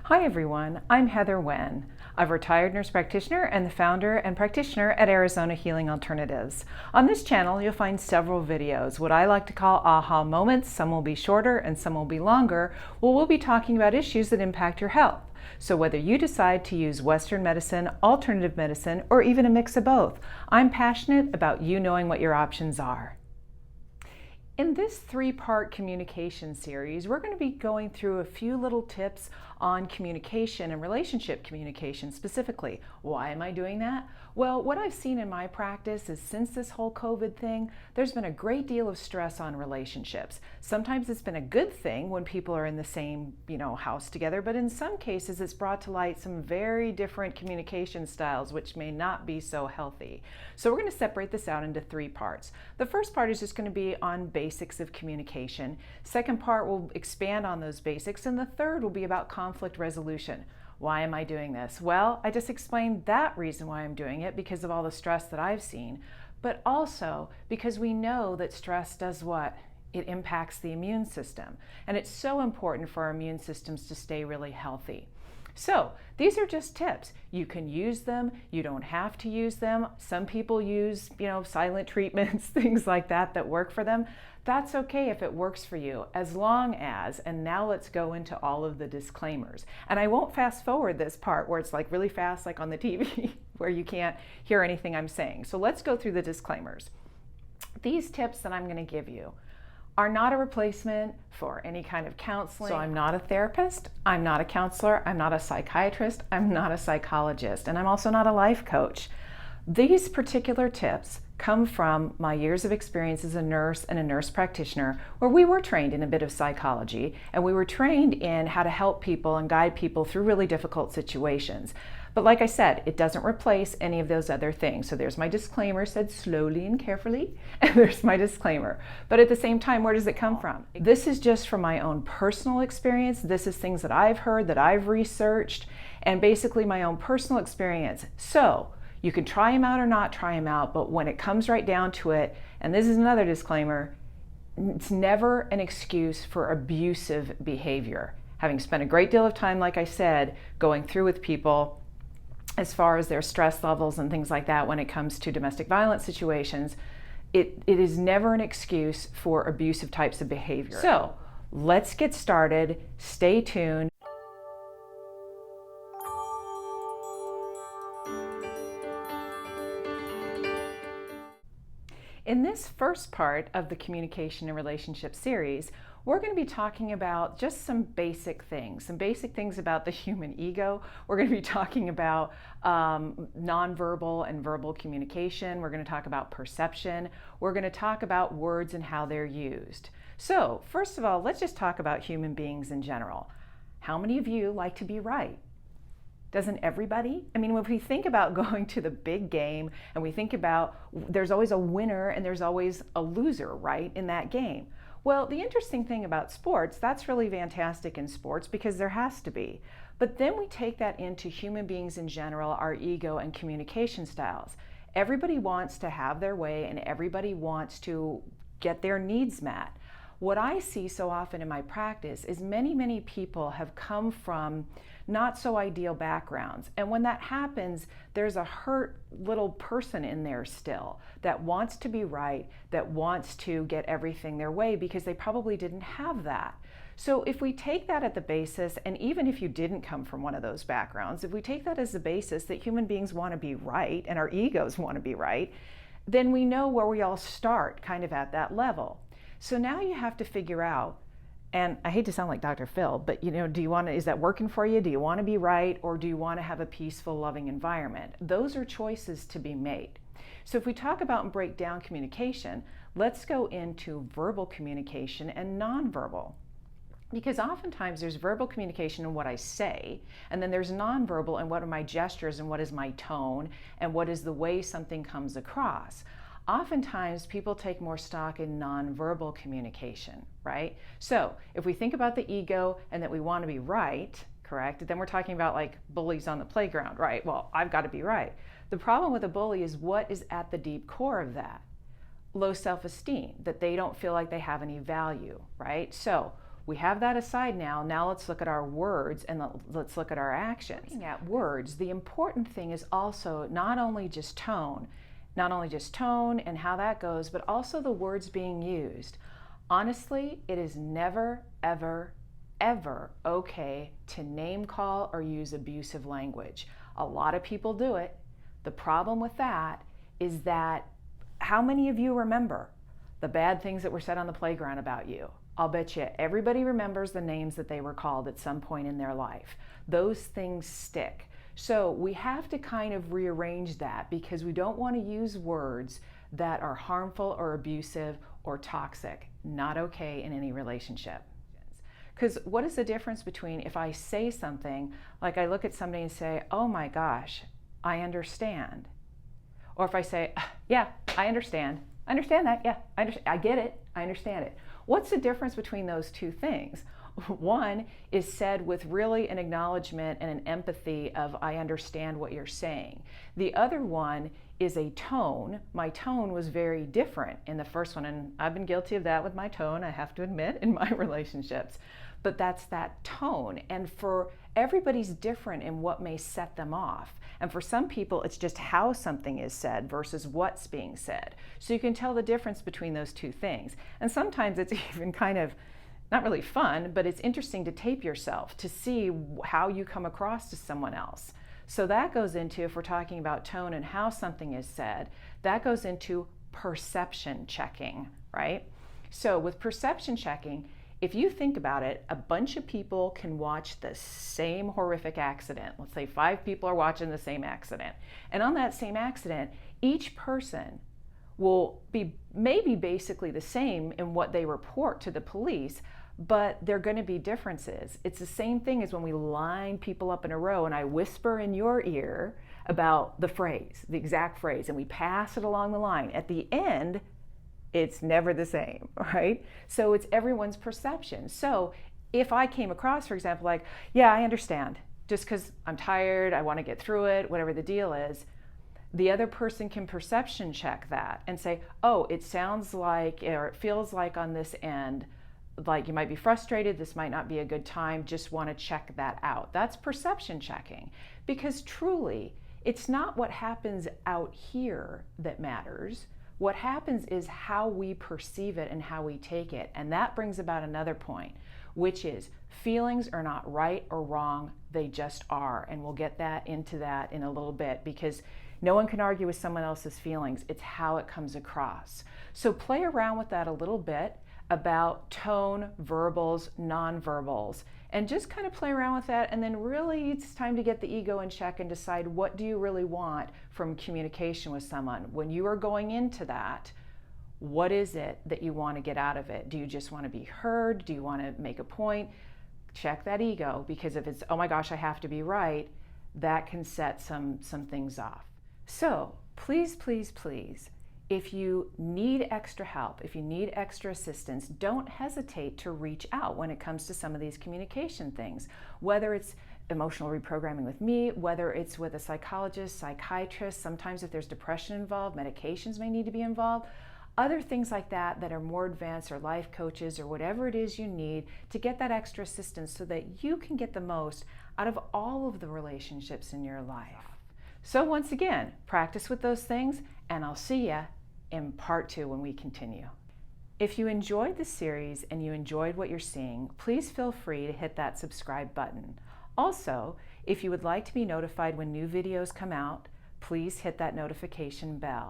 Hi everyone, I'm Heather Wen. I'm a retired nurse practitioner and the founder and practitioner at Arizona Healing Alternatives. On this channel, you'll find several videos, what I like to call aha moments. Some will be shorter and some will be longer. Well, we'll be talking about issues that impact your health. So whether you decide to use Western medicine, alternative medicine, or even a mix of both, I'm passionate about you knowing what your options are. In this three-part communication series, we're going to be going through a few little tips on communication and relationship communication specifically. Why am I doing that? Well, what I've seen in my practice is since this whole COVID thing, there's been a great deal of stress on relationships. Sometimes it's been a good thing when people are in the same, house together, but in some cases it's brought to light some very different communication styles which may not be so healthy. So we're going to separate this out into three parts. The first part is just going to be on basics of communication. Second part will expand on those basics, and the third will be about conflict resolution. Why am I doing this? Well, I just explained that reason why I'm doing it, because of all the stress that I've seen, but also because we know that stress does what? It impacts the immune system, and it's so important for our immune systems to stay really healthy. So these are just tips. You can use them, you don't have to use them. Some people use, silent treatments, things like that work for them. That's okay if it works for you, as long as, and now let's go into all of the disclaimers. And I won't fast forward this part where it's like really fast, like on the TV, where you can't hear anything I'm saying. So let's go through the disclaimers. These tips that I'm going to give you are not a replacement for any kind of counseling. So I'm not a therapist, I'm not a counselor, I'm not a psychiatrist, I'm not a psychologist, and I'm also not a life coach. These particular tips come from my years of experience as a nurse and a nurse practitioner, where we were trained in a bit of psychology, and we were trained in how to help people and guide people through really difficult situations. But like I said, it doesn't replace any of those other things. So there's my disclaimer, said slowly and carefully, and there's my disclaimer. But at the same time, where does it come from? This is just from my own personal experience. This is things that I've heard, that I've researched, and basically my own personal experience. So you can try them out or not try them out, but when it comes right down to it, and this is another disclaimer, it's never an excuse for abusive behavior. Having spent a great deal of time, like I said, going through with people as far as their stress levels and things like that when it comes to domestic violence situations, it is never an excuse for abusive types of behavior. So let's get started. Stay tuned. In this first part of the Communication and Relationship series, we're going to be talking about just some basic things about the human ego. We're going to be talking about nonverbal and verbal communication. We're going to talk about perception. We're going to talk about words and how they're used. So, first of all, let's just talk about human beings in general. How many of you like to be right? Doesn't everybody? I mean, if we think about going to the big game and we think about there's always a winner and there's always a loser, right, in that game. Well, the interesting thing about sports, that's really fantastic in sports because there has to be. But then we take that into human beings in general, our ego and communication styles. Everybody wants to have their way and everybody wants to get their needs met. What I see so often in my practice is many people have come from not so ideal backgrounds. And when that happens, there's a hurt little person in there still that wants to be right, that wants to get everything their way because they probably didn't have that. So if we take that at the basis, and even if you didn't come from one of those backgrounds, if we take that as the basis that human beings want to be right and our egos want to be right, then we know where we all start kind of at that level. So now you have to figure out, and I hate to sound like Dr. Phil, but is that working for you? Do you want to be right, or do you want to have a peaceful, loving environment? Those are choices to be made. So if we talk about and break down communication, let's go into verbal communication and nonverbal. Because oftentimes there's verbal communication in what I say, and then there's nonverbal in what are my gestures and what is my tone and what is the way something comes across. Oftentimes people take more stock in nonverbal communication, right? So if we think about the ego and that we want to be right, correct, then we're talking about like bullies on the playground, right? Well, I've got to be right. The problem with a bully is what is at the deep core of that? Low self-esteem, that they don't feel like they have any value, right? So We have that aside now. Now let's look at our words and let's look at our actions. Looking at words, the important thing is also not only just tone and how that goes, but also the words being used. Honestly, it is never, ever, ever okay to name call or use abusive language. A lot of people do it. The problem with that is that how many of you remember the bad things that were said on the playground about you? I'll bet you everybody remembers the names that they were called at some point in their life. Those things stick. So we have to kind of rearrange that because we don't want to use words that are harmful or abusive or toxic. Not okay in any relationship. Because what is the difference between if I say something, like I look at somebody and say, oh my gosh, I understand. Or if I say, yeah, I understand. I understand that, yeah, I get it, I understand it. What's the difference between those two things? One is said with really an acknowledgement and an empathy of I understand what you're saying. The other one is a tone. My tone was very different in the first one, and I've been guilty of that with my tone, I have to admit, in my relationships. But that's that tone, and for everybody's different in what may set them off. And for some people, it's just how something is said versus what's being said. So you can tell the difference between those two things. And sometimes it's even kind of not really fun, but it's interesting to tape yourself to see how you come across to someone else. So that goes into, if we're talking about tone and how something is said, that goes into perception checking, right? So with perception checking, if you think about it, a bunch of people can watch the same horrific accident. Let's say 5 people are watching the same accident. And on that same accident, each person will be maybe basically the same in what they report to the police, but there are going to be differences. It's the same thing as when we line people up in a row and I whisper in your ear about the phrase, the exact phrase, and we pass it along the line. At the end, it's never the same, right? So it's everyone's perception. So if I came across, for example, like, yeah, I understand, just because I'm tired, I want to get through it, whatever the deal is, the other person can perception check that and say, oh, it sounds like, or it feels like on this end, like you might be frustrated, this might not be a good time, just want to check that out. That's perception checking, because truly, it's not what happens out here that matters. What happens is how we perceive it and how we take it. And that brings about another point, which is feelings are not right or wrong, they just are. And we'll get into that in a little bit, because no one can argue with someone else's feelings. It's how it comes across. So play around with that a little bit about tone, verbals, nonverbals, and just kind of play around with that. And then really it's time to get the ego in check and decide, what do you really want from communication with someone? When you are going into that, what is it that you want to get out of it? Do you just want to be heard? Do you want to make a point? Check that ego, because if it's, oh my gosh, I have to be right, that can set some things off. So please, please, please, if you need extra help, if you need extra assistance, don't hesitate to reach out when it comes to some of these communication things, whether it's emotional reprogramming with me, whether it's with a psychologist, psychiatrist. Sometimes if there's depression involved, medications may need to be involved. Other things like that that are more advanced, or life coaches, or whatever it is you need to get that extra assistance so that you can get the most out of all of the relationships in your life. So once again, practice with those things, and I'll see you in part 2 when we continue. If you enjoyed this series and you enjoyed what you're seeing, please feel free to hit that subscribe button. Also, if you would like to be notified when new videos come out, please hit that notification bell.